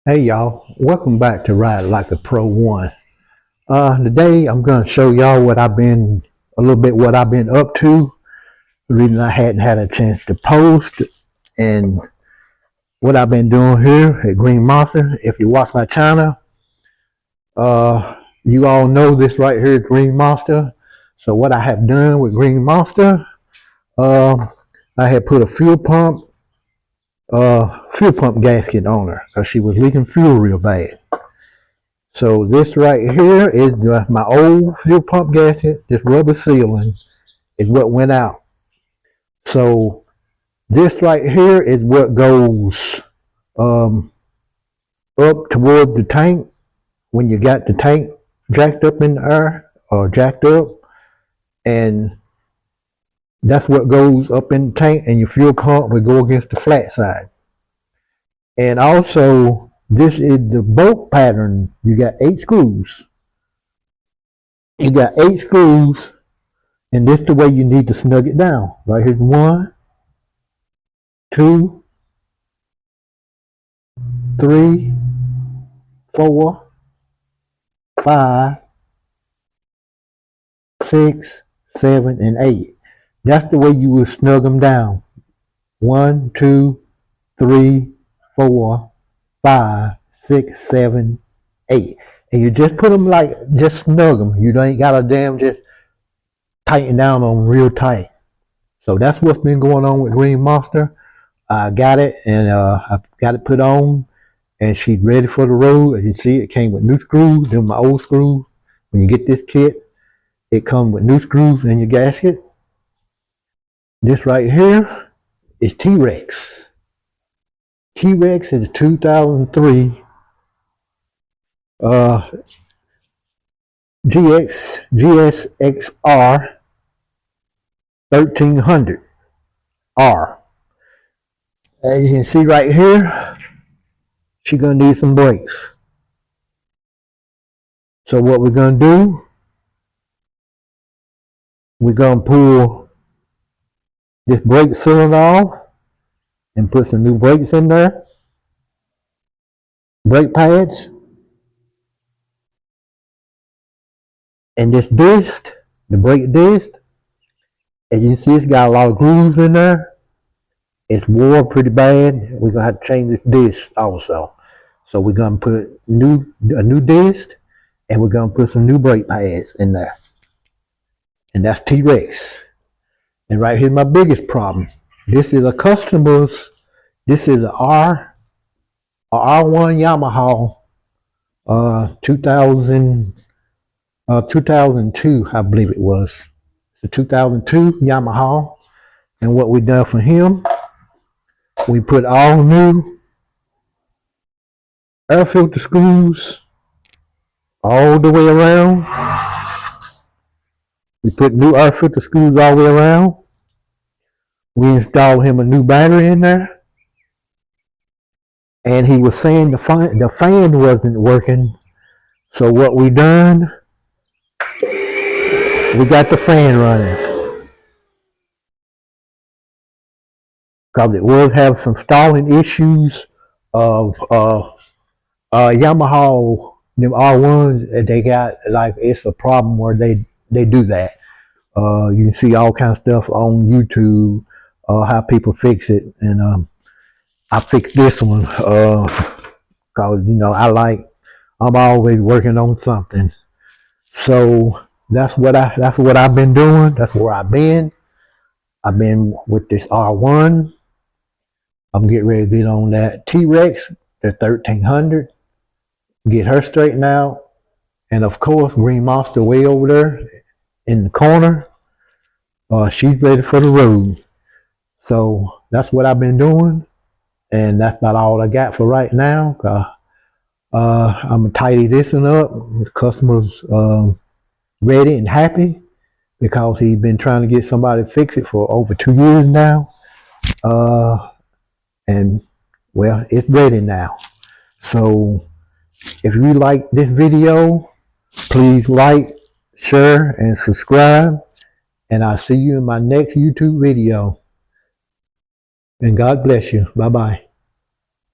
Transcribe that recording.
Hey y'all, welcome back to Ride Like a Pro One. Today I'm gonna show y'all a little bit what I've been up to. The reason I hadn't had a chance to post and what I've been doing here at Green Monster. If you watch my channel, you all know this right here at Green Monster. So what I have done with Green Monster, I had put a fuel pump gasket on her because she was leaking fuel real bad. So this right here is my old fuel pump gasket. This rubber sealing is what went out. So this right here is what goes um, up toward the tank when you got the tank jacked up in the air or jacked up, and that's what goes up in the tank, and your fuel pump will go against the flat side. And also, this is the bolt pattern. You got 8 screws. You got 8 screws. And this is the way you need to snug it down. Right here's 1, 2, 3, 4, 5, 6, 7, and 8. That's the way you will snug them down. 1, 2, 3, 4, 5, 6, 7, 8. And you just put them just snug them. You ain't got to just tighten down on them real tight. So that's what's been going on with Green Monster. I got it and I got it put on, and she's ready for the road. As you see, it came with new screws. They're my old screws. When you get this kit, it comes with new screws in your gasket. This right here is T-Rex. T-Rex is a 2003 GSXR 1300 R. As you can see right here, she's gonna need some brakes. So what we're gonna do, we're gonna pull this brake cylinder off and put some new brakes in there, brake pads, and this disc, the brake disc, as you can see, it's got a lot of grooves in there. It's worn pretty bad. We're gonna have to change this disc also. So we're gonna put a new disc, and we're gonna put some new brake pads in there. And that's T-Rex. And right here's my biggest problem. This is a customer's. This is a R1 Yamaha 2002, I believe it was. It's a 2002 Yamaha. And what we done for him, we put all new air filter screws all the way around. We put new air filter screws all the way around. We installed him a new battery in there. And he was saying the fan wasn't working. So what we done, we got the fan running. Because it was having some stalling issues of Yamaha, them R1s, they got, it's a problem where they do that. You can see all kinds of stuff on YouTube, how people fix it. And I fixed this one, because, I'm always working on something. So that's what I've been doing. That's where I've been. I've been with this R1. I'm getting ready to get on that T-Rex, the 1300, get her straightened out. And of course, Green Monster way over there in the corner. She's ready for the road. So that's what I've been doing. And that's about all I got for right now. I'm going to tidy this one up. The customer's ready and happy because he's been trying to get somebody to fix it for over 2 years now. And well, it's ready now. So if you like this video, please like, share, and subscribe. And I'll see you in my next YouTube video. And God bless you. Bye-bye.